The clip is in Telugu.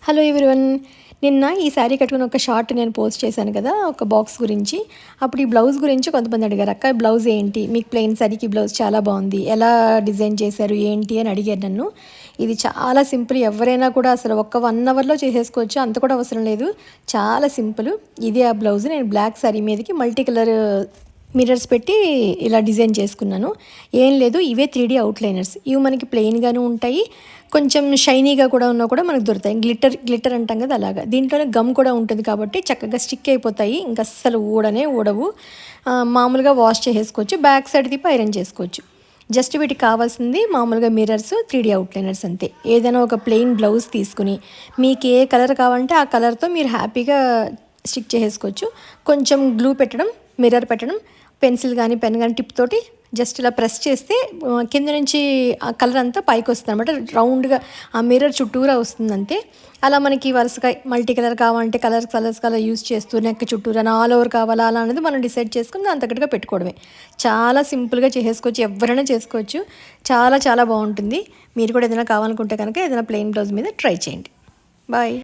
Hello everyone. నిన్న ఈ శారీ కట్టుకుని ఒక షార్ట్ నేను పోస్ట్ చేశాను కదా, ఒక బాక్స్ గురించి. అప్పుడు ఈ బ్లౌజ్ గురించి కొంతమంది అడిగారు, అక్క బ్లౌజ్ ఏంటి, మీకు ప్లెయిన్ శారీకి బ్లౌజ్ చాలా బాగుంది, ఎలా డిజైన్ చేశారు ఏంటి అని అడిగారు నన్ను. ఇది చాలా సింపుల్, ఎవరైనా కూడా అసలు ఒక 1 అవర్లో చేసేసుకోవచ్చు, అంత కూడా అవసరం లేదు, చాలా సింపుల్. ఇది ఆ బ్లౌజ్. నేను బ్లాక్ శారీ మీదకి మల్టీ కలర్ మిర్రర్స్ పెట్టి ఇలా డిజైన్ చేసుకున్నాను. ఏం లేదు, ఇవే 3D అవుట్లైనర్స్. ఇవి మనకి ప్లెయిన్గాను ఉంటాయి, కొంచెం షైనీగా కూడా ఉన్నా కూడా మనకు దొరుకుతాయి. గ్లిటర్ అంటాం కదా, అలాగా. దీంట్లోనే గమ్ కూడా ఉంటుంది కాబట్టి చక్కగా స్టిక్ అయిపోతాయి, ఇంకా అస్సలు ఊడవు. మామూలుగా వాష్ చేసేసుకోవచ్చు, బ్యాక్ సైడ్ తిప్పి ఐరన్ చేసుకోవచ్చు. జస్ట్ వీటికి కావాల్సింది మామూలుగా మిర్రర్స్, 3D అవుట్లైనర్స్, అంతే. ఏదైనా ఒక ప్లెయిన్ బ్లౌజ్ తీసుకుని మీకు ఏ కలర్ కావాలంటే ఆ కలర్తో మీరు హ్యాపీగా స్టిక్ చేసేసుకోవచ్చు. కొంచెం గ్లూ పెట్టడం, మిర్రర్ పెట్టడం, పెన్సిల్ కానీ పెన్ కానీ టిప్ తోటి జస్ట్ ఇలా ప్రెస్ చేస్తే కింద నుంచి ఆ కలర్ అంతా పైకి వస్తుంది అనమాట. రౌండ్గా ఆ మిర్రర్ చుట్టూరా వస్తుంది అంతే. అలా మనకి వరుసగా మల్టీ కలర్ కావాలంటే కలర్స్ యూస్ చేస్తూ నెక్ చుట్టూరా ఆల్ ఓవర్ కావాలా అలా అనేది మనం డిసైడ్ చేసుకుని దాని తగ్గట్టుగా పెట్టుకోవడమే. చాలా సింపుల్గా చేసేసుకోవచ్చు, ఎవరైనా చేసుకోవచ్చు. చాలా చాలా బాగుంటుంది. మీరు కూడా ఏదైనా కావాలనుకుంటే కనుక ఏదైనా ప్లెయిన్ బ్లౌజ్ మీద ట్రై చేయండి. బాయ్.